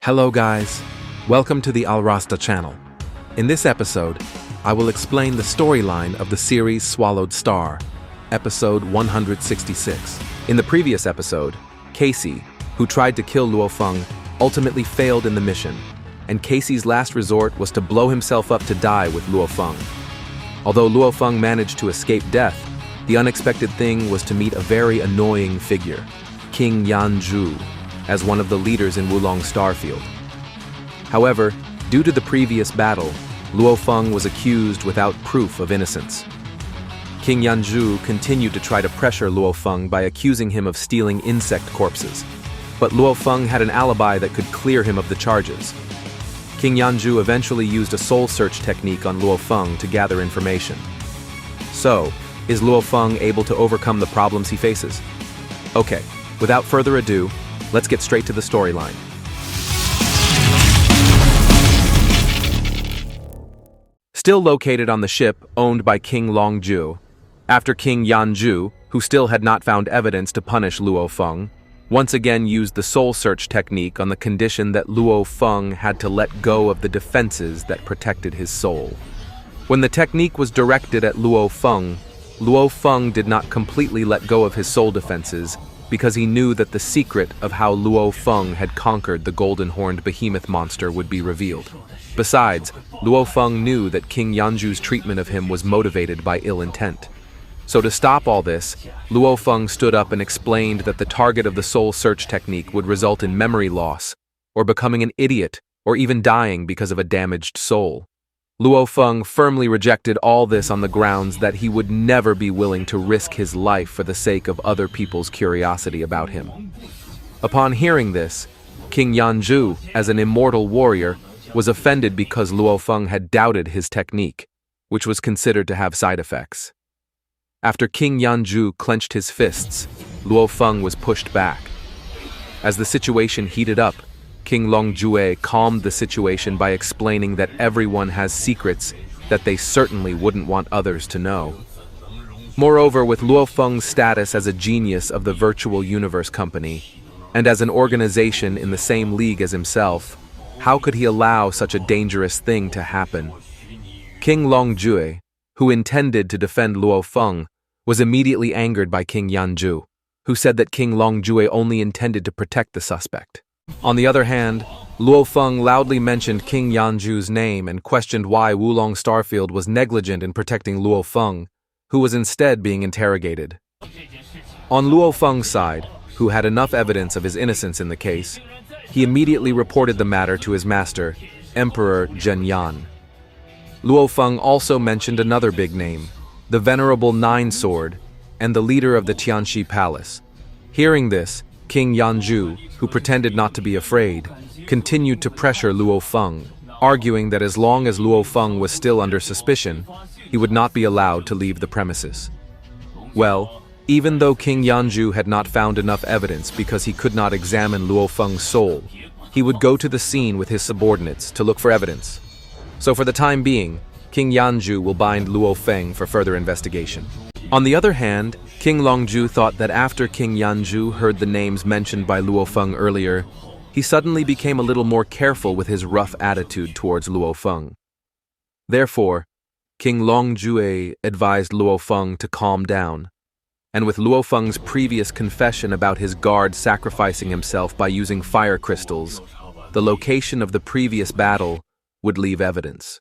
Hello guys, welcome to the SwallowedStar channel. In this episode, I will explain the storyline of the series SwallowedStar, episode 166. In the previous episode, Casey, who tried to kill Luofeng, ultimately failed in the mission, and Casey's last resort was to blow himself up to die with Luofeng. Although Luofeng managed to escape death, the unexpected thing was to meet a very annoying figure, King Yanju, as one of the leaders in Wulong Starfield. However, due to the previous battle, Luofeng was accused without proof of innocence. King Yanju continued to try to pressure Luofeng by accusing him of stealing insect corpses, but Luofeng had an alibi that could clear him of the charges. King Yanju eventually used a soul search technique on Luofeng to gather information. So, is Luofeng able to overcome the problems he faces? Okay, without further ado, let's get straight to the storyline. Still located on the ship owned by King Longju, after King Yanju, who still had not found evidence to punish Luofeng, once again used the soul search technique on the condition that Luofeng had to let go of the defenses that protected his soul. When the technique was directed at Luofeng, Luofeng did not completely let go of his soul defenses because he knew that the secret of how Luofeng had conquered the golden-horned behemoth monster would be revealed. Besides, Luofeng knew that King Yanju's treatment of him was motivated by ill intent. So to stop all this, Luofeng stood up and explained that the target of the soul search technique would result in memory loss, or becoming an idiot, or even dying because of a damaged soul. Luofeng firmly rejected all this on the grounds that he would never be willing to risk his life for the sake of other people's curiosity about him. Upon hearing this, King Yanju, as an immortal warrior, was offended because Luofeng had doubted his technique, which was considered to have side effects. After King Yanju clenched his fists, Luofeng was pushed back. As the situation heated up, King Longjue calmed the situation by explaining that everyone has secrets that they certainly wouldn't want others to know. Moreover, with Luofeng's status as a genius of the virtual universe company, and as an organization in the same league as himself, how could he allow such a dangerous thing to happen? King Longjue, who intended to defend Luofeng, was immediately angered by King Yanju, who said that King Longjue only intended to protect the suspect. On the other hand, Luofeng loudly mentioned King Yanju's name and questioned why Wulong Starfield was negligent in protecting Luofeng, who was instead being interrogated. On Luofeng's side, who had enough evidence of his innocence in the case, he immediately reported the matter to his master, Emperor Zhenyan. Luofeng also mentioned another big name, the Venerable Nine Sword, and the leader of the Tianxi Palace. Hearing this, King Yanju, who pretended not to be afraid, continued to pressure Luofeng, arguing that as long as Luofeng was still under suspicion, he would not be allowed to leave the premises. Well, even though King Yanju had not found enough evidence because he could not examine Luofeng's soul, he would go to the scene with his subordinates to look for evidence. So for the time being, King Yanju will bind Luofeng for further investigation. On the other hand, King Longju thought that after King Yanju heard the names mentioned by Luofeng earlier, he suddenly became a little more careful with his rough attitude towards Luofeng. Therefore, King Longjue advised Luofeng to calm down, and with Luofeng's previous confession about his guard sacrificing himself by using fire crystals, the location of the previous battle would leave evidence.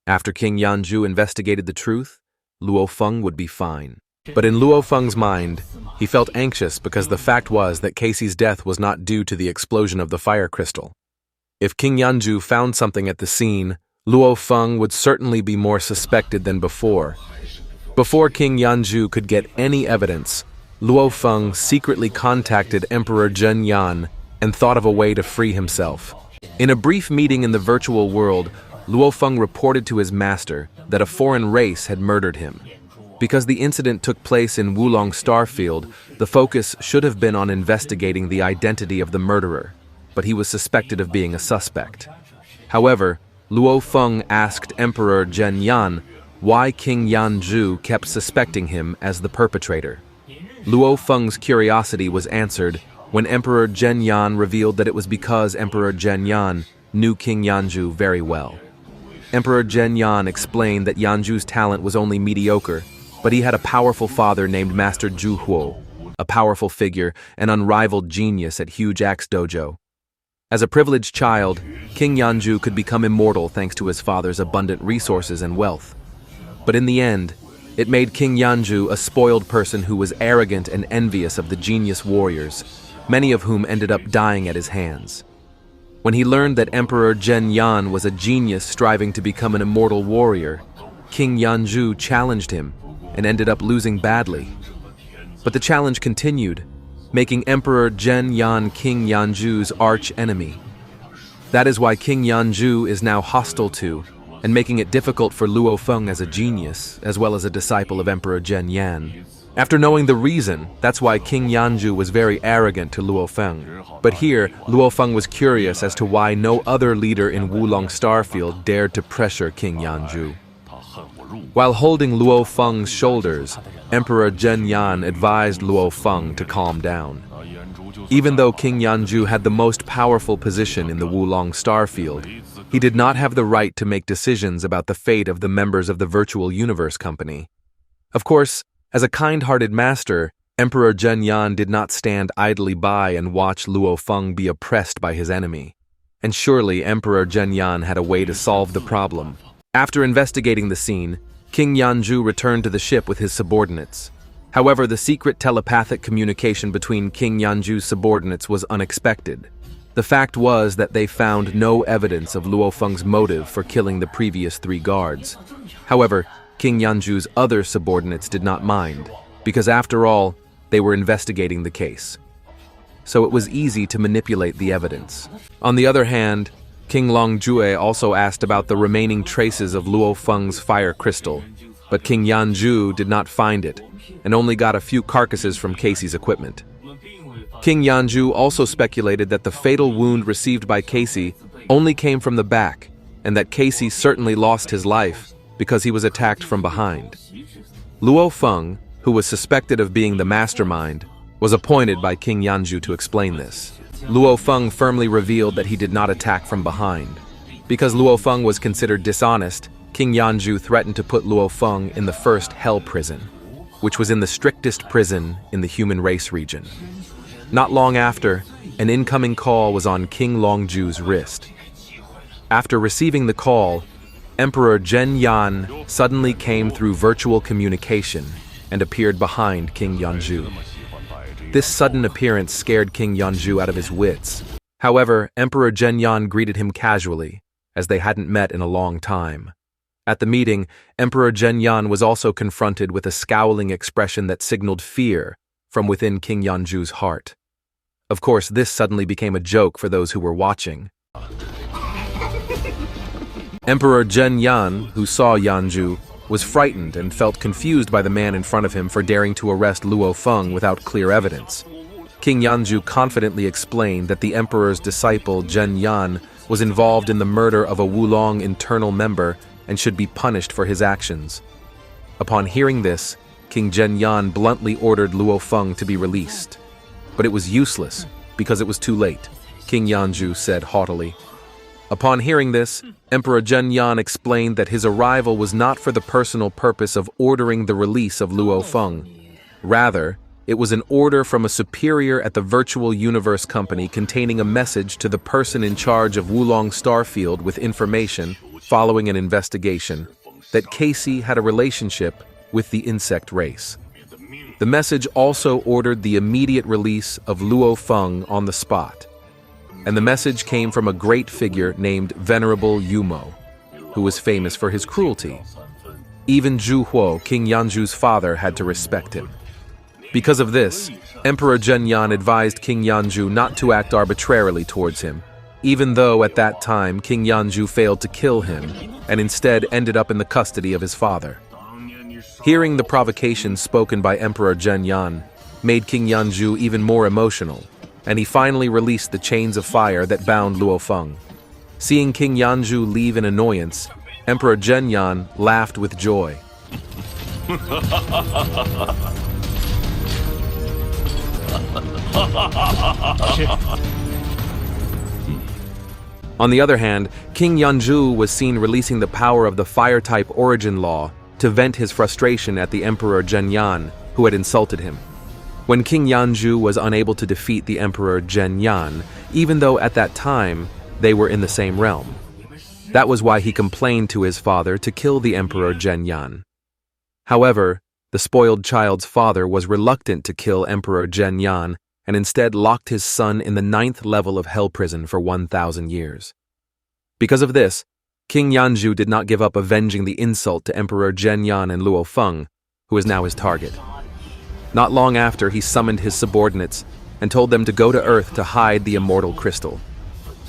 After King Yanju investigated the truth, Luofeng would be fine. But in Luofeng's mind, he felt anxious because the fact was that Casey's death was not due to the explosion of the fire crystal. If King Yanju found something at the scene, Luofeng would certainly be more suspected than before. Before King Yanju could get any evidence, Luofeng secretly contacted Emperor Zhenyan and thought of a way to free himself. In a brief meeting in the virtual world, Luofeng reported to his master that a foreign race had murdered him. Because the incident took place in Wulong Starfield, the focus should have been on investigating the identity of the murderer, but he was suspected of being a suspect. However, Luofeng asked Emperor Zhenyan why King Yanju kept suspecting him as the perpetrator. Luofeng's curiosity was answered when Emperor Zhenyan revealed that it was because Emperor Zhenyan knew King Yanju very well. Emperor Zhenyan explained that Yanju's talent was only mediocre, but he had a powerful father named Master Zhuhuo, a powerful figure, an unrivaled genius at Huge Axe Dojo. As a privileged child, King Yanju could become immortal thanks to his father's abundant resources and wealth. But in the end, it made King Yanju a spoiled person who was arrogant and envious of the genius warriors, many of whom ended up dying at his hands. When he learned that Emperor Zhenyan was a genius striving to become an immortal warrior, King Yanju challenged him and ended up losing badly. But the challenge continued, making Emperor Zhenyan King Yanju's arch-enemy. That is why King Yanju is now hostile to, and making it difficult for Luofeng as a genius, as well as a disciple of Emperor Zhenyan. After knowing the reason, that's why King Yanju was very arrogant to Luofeng. But here, Luofeng was curious as to why no other leader in Wulong Starfield dared to pressure King Yanju. While holding Luofeng's shoulders, Emperor Zhenyan advised Luofeng to calm down. Even though King Yanju had the most powerful position in the Wulong Starfield, he did not have the right to make decisions about the fate of the members of the Virtual Universe Company. Of course, as a kind-hearted master, Emperor Zhenyan did not stand idly by and watch Luofeng be oppressed by his enemy. And surely Emperor Zhenyan had a way to solve the problem. After investigating the scene, King Yanju returned to the ship with his subordinates. However, the secret telepathic communication between King Yanju's subordinates was unexpected. The fact was that they found no evidence of Luofeng's motive for killing the previous 3 guards. However, King Yanju's other subordinates did not mind, because after all, they were investigating the case. So it was easy to manipulate the evidence. On the other hand, King Longjue also asked about the remaining traces of Luofeng's fire crystal, but King Yanju did not find it, and only got a few carcasses from Casey's equipment. King Yanju also speculated that the fatal wound received by Casey only came from the back, and that Casey certainly lost his life because he was attacked from behind. Luofeng, who was suspected of being the mastermind, was appointed by King Yanju to explain this. Luofeng firmly revealed that he did not attack from behind. Because Luofeng was considered dishonest, King Yanju threatened to put Luofeng in the first Hell Prison, which was in the strictest prison in the human race region. Not long after, an incoming call was on King Longju's wrist. After receiving the call, Emperor Zhenyan suddenly came through virtual communication and appeared behind King Yanju. This sudden appearance scared King Yanju out of his wits. However, Emperor Zhenyan greeted him casually, as they hadn't met in a long time. At the meeting, Emperor Zhenyan was also confronted with a scowling expression that signaled fear from within King Yanju's heart. Of course, this suddenly became a joke for those who were watching. Emperor Zhenyan, who saw Yanju, was frightened and felt confused by the man in front of him for daring to arrest Luofeng without clear evidence. King Yanju confidently explained that the emperor's disciple Zhenyan was involved in the murder of a Wulong internal member and should be punished for his actions. Upon hearing this, King Zhenyan bluntly ordered Luofeng to be released. But it was useless, because it was too late, King Yanju said haughtily. Upon hearing this, Emperor Zhenyan explained that his arrival was not for the personal purpose of ordering the release of Luofeng. Rather, it was an order from a superior at the Virtual Universe Company containing a message to the person in charge of Wulong Starfield with information, following an investigation, that Casey had a relationship with the insect race. The message also ordered the immediate release of Luofeng on the spot. And the message came from a great figure named Venerable Yumo, who was famous for his cruelty. Even Zhuhuo, King Yanju's father, had to respect him. Because of this, Emperor Zhenyan advised King Yanju not to act arbitrarily towards him, even though at that time King Yanju failed to kill him and instead ended up in the custody of his father. Hearing the provocations spoken by Emperor Zhenyan made King Yanju even more emotional, and he finally released the chains of fire that bound Luofeng. Seeing King Yanju leave in annoyance, Emperor Zhenyan laughed with joy. On the other hand, King Yanju was seen releasing the power of the Fire-type origin law to vent his frustration at the Emperor Zhenyan, who had insulted him. When King Yanju was unable to defeat the Emperor Zhenyan, even though at that time they were in the same realm. That was why he complained to his father to kill the Emperor Zhenyan. However, the spoiled child's father was reluctant to kill Emperor Zhenyan and instead locked his son in the 9th level of hell prison for 1,000 years. Because of this, King Yanju did not give up avenging the insult to Emperor Zhenyan and Luofeng, who is now his target. Not long after, he summoned his subordinates and told them to go to Earth to hide the Immortal Crystal.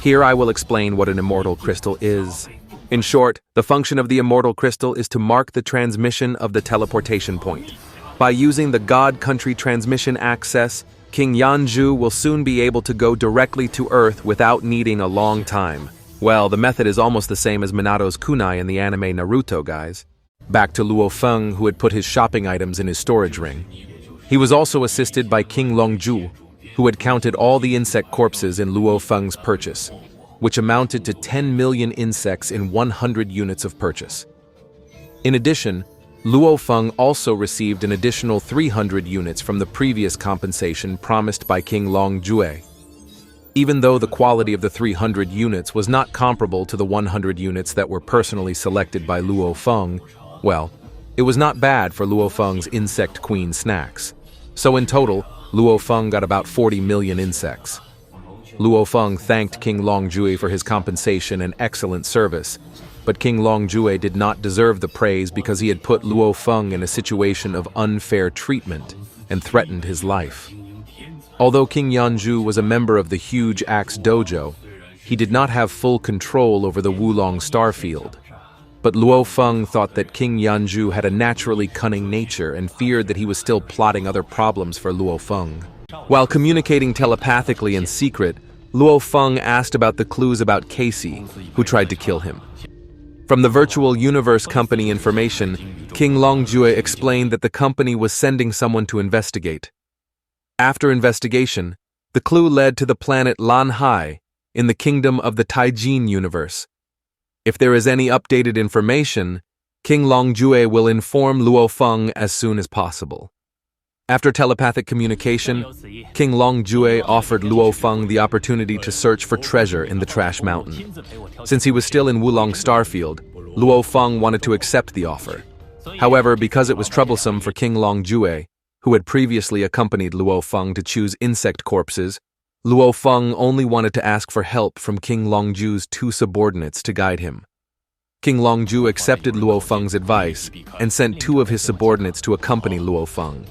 Here I will explain what an Immortal Crystal is. In short, the function of the Immortal Crystal is to mark the transmission of the teleportation point. By using the God Country transmission access, King Yanju will soon be able to go directly to Earth without needing a long time. Well, the method is almost the same as Minato's kunai in the anime Naruto, guys. Back to Luofeng, who had put his shopping items in his storage ring. He was also assisted by King Longju, who had counted all the insect corpses in Luofeng's purchase, which amounted to 10 million insects in 100 units of purchase. In addition, Luofeng also received an additional 300 units from the previous compensation promised by King Longjue. Even though the quality of the 300 units was not comparable to the 100 units that were personally selected by Luofeng, well, it was not bad for Luofeng's insect queen snacks. So in total, Luofeng got about 40 million insects. Luofeng thanked King Longjue for his compensation and excellent service, but King Longjue did not deserve the praise because he had put Luofeng in a situation of unfair treatment and threatened his life. Although King Yanju was a member of the huge Axe Dojo, he did not have full control over the Wulong Starfield. But Luofeng thought that King Yanju had a naturally cunning nature and feared that he was still plotting other problems for Luofeng. While communicating telepathically in secret, Luofeng asked about the clues about Casey, who tried to kill him. From the Virtual Universe Company information, King Longjue explained that the company was sending someone to investigate. After investigation, the clue led to the planet Lanhai in the kingdom of the Taijin universe. If there is any updated information, King Longjue will inform Luofeng as soon as possible. After telepathic communication, King Longjue offered Luofeng the opportunity to search for treasure in the Trash Mountain. Since he was still in Wulong Starfield, Luofeng wanted to accept the offer. However, because it was troublesome for King Longjue, who had previously accompanied Luofeng to choose insect corpses, Luofeng only wanted to ask for help from King Longju's 2 subordinates to guide him. King Longju accepted Luofeng's advice and sent 2 of his subordinates to accompany Luofeng.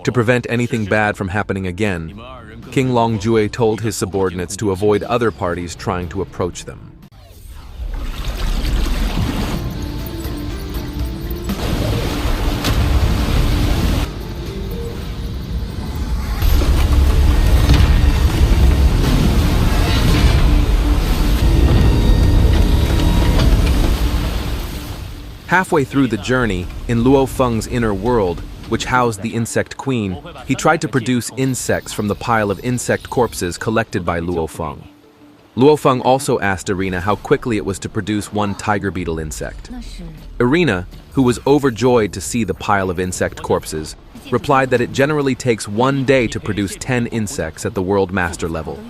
To prevent anything bad from happening again, King Longjue told his subordinates to avoid other parties trying to approach them. Halfway through the journey, in Luofeng's inner world, which housed the insect queen, he tried to produce insects from the pile of insect corpses collected by Luofeng. Luofeng also asked Irina how quickly it was to produce 1 tiger beetle insect. Irina, who was overjoyed to see the pile of insect corpses, replied that it generally takes 1 day to produce 10 insects at the World Master level.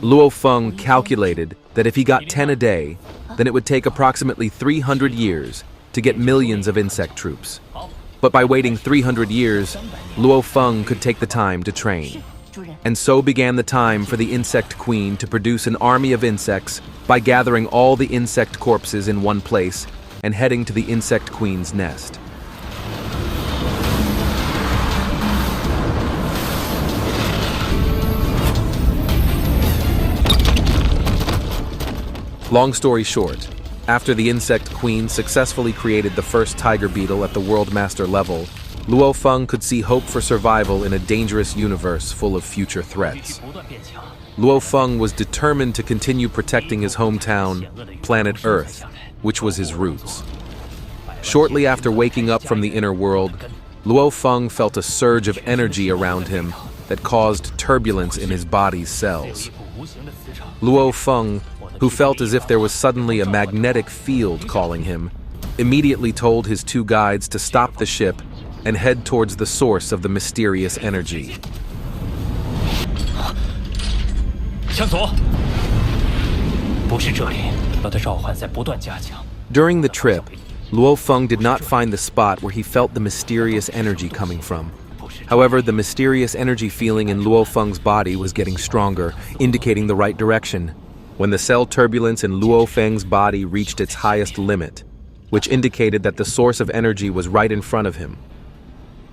Luofeng calculated that if he got 10 a day, then it would take approximately 300 years to get millions of insect troops. But by waiting 300 years, Luofeng could take the time to train. And so began the time for the insect queen to produce an army of insects by gathering all the insect corpses in one place and heading to the insect queen's nest. Long story short, after the insect queen successfully created the first tiger beetle at the World Master level, Luofeng could see hope for survival in a dangerous universe full of future threats. Luofeng was determined to continue protecting his hometown, planet Earth, which was his roots. Shortly after waking up from the inner world, Luofeng felt a surge of energy around him that caused turbulence in his body's cells. Luofeng, who felt as if there was suddenly a magnetic field calling him, immediately told his two guides to stop the ship and head towards the source of the mysterious energy. During the trip, Luofeng did not find the spot where he felt the mysterious energy coming from. However, the mysterious energy feeling in Luofeng's body was getting stronger, indicating the right direction, when the cell turbulence in Luofeng's body reached its highest limit, which indicated that the source of energy was right in front of him.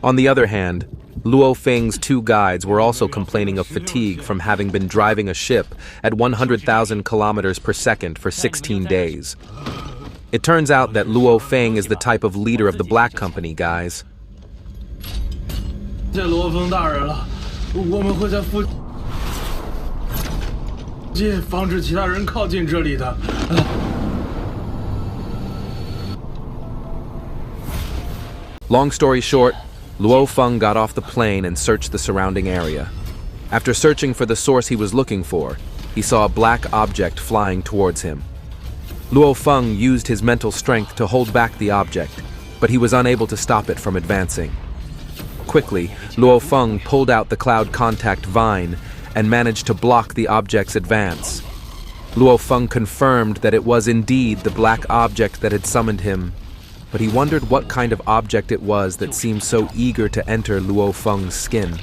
On the other hand, Luofeng's two guides were also complaining of fatigue from having been driving a ship at 100,000 kilometers per second for 16 days. It turns out that Luofeng is the type of leader of the Black Company, guys. Long story short, Luofeng got off the plane and searched the surrounding area. After searching for the source he was looking for, he saw a black object flying towards him. Luofeng used his mental strength to hold back the object, but he was unable to stop it from advancing. Quickly, Luofeng pulled out the cloud contact vine and managed to block the object's advance. Luofeng confirmed that it was indeed the black object that had summoned him, but he wondered what kind of object it was that seemed so eager to enter Luofeng's skin.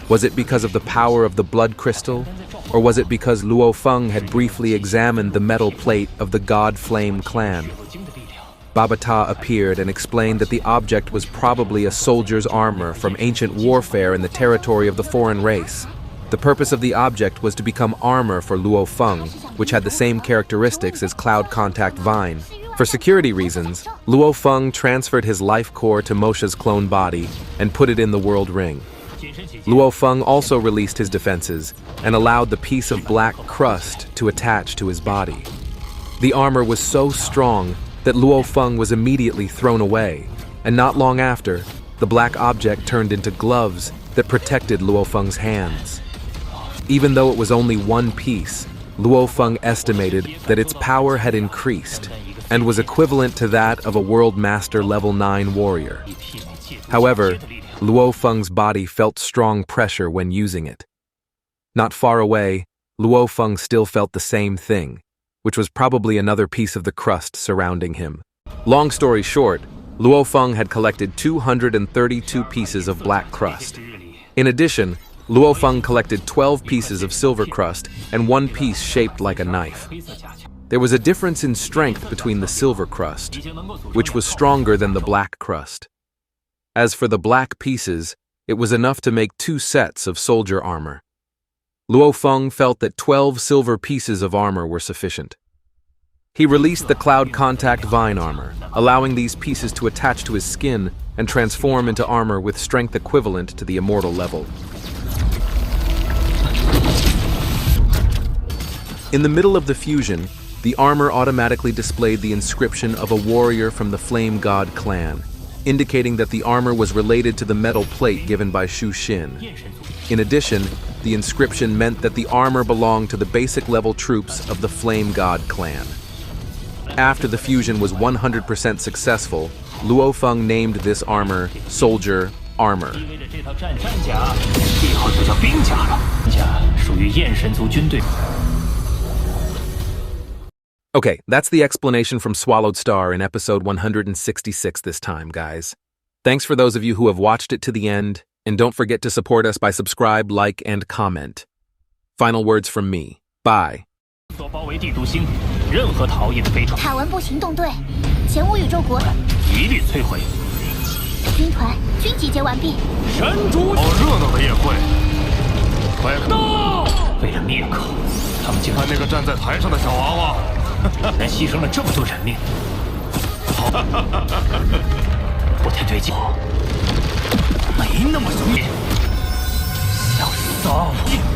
Was it because of the power of the blood crystal, or was it because Luofeng had briefly examined the metal plate of the God Flame clan? Babata appeared and explained that the object was probably a soldier's armor from ancient warfare in the territory of the foreign race. The purpose of the object was to become armor for Luofeng, which had the same characteristics as Cloud Contact Vine. For security reasons, Luofeng transferred his life core to Moshe's clone body and put it in the World Ring. Luofeng also released his defenses and allowed the piece of black crust to attach to his body. The armor was so strong that Luofeng was immediately thrown away, and not long after, the black object turned into gloves that protected Luofeng's hands. Even though it was only one piece, Luofeng estimated that its power had increased and was equivalent to that of a World Master Level 9 warrior. However, Luofeng's body felt strong pressure when using it. Not far away, Luofeng still felt the same thing, which was probably another piece of the crust surrounding him. Long story short, Luofeng had collected 232 pieces of black crust. In addition, Luofeng collected 12 pieces of silver crust and one piece shaped like a knife. There was a difference in strength between the silver crust, which was stronger than the black crust. As for the black pieces, it was enough to make 2 sets of soldier armor. Luofeng felt that 12 silver pieces of armor were sufficient. He released the Cloud Contact Vine armor, allowing these pieces to attach to his skin and transform into armor with strength equivalent to the Immortal level. In the middle of the fusion, the armor automatically displayed the inscription of a warrior from the Flame God clan, indicating that the armor was related to the metal plate given by Shu Xin. In addition, the inscription meant that the armor belonged to the basic level troops of the Flame God clan. After the fusion was 100% successful, Luofeng named this armor Soldier Armor. Okay, that's the explanation from SwallowedStar in episode 166 this time, guys. Thanks for those of you who have watched it to the end, and don't forget to support us by subscribe, like, and comment. Final words from me. Bye. 塔文部行动队，前无宇宙国，一律摧毁。军团均集结完毕。神诛！好热闹的宴会，快到！为了灭口，他们竟看那个站在台上的小娃娃，还牺牲了这么多人命，好，不太对劲，没那么容易，小骚货。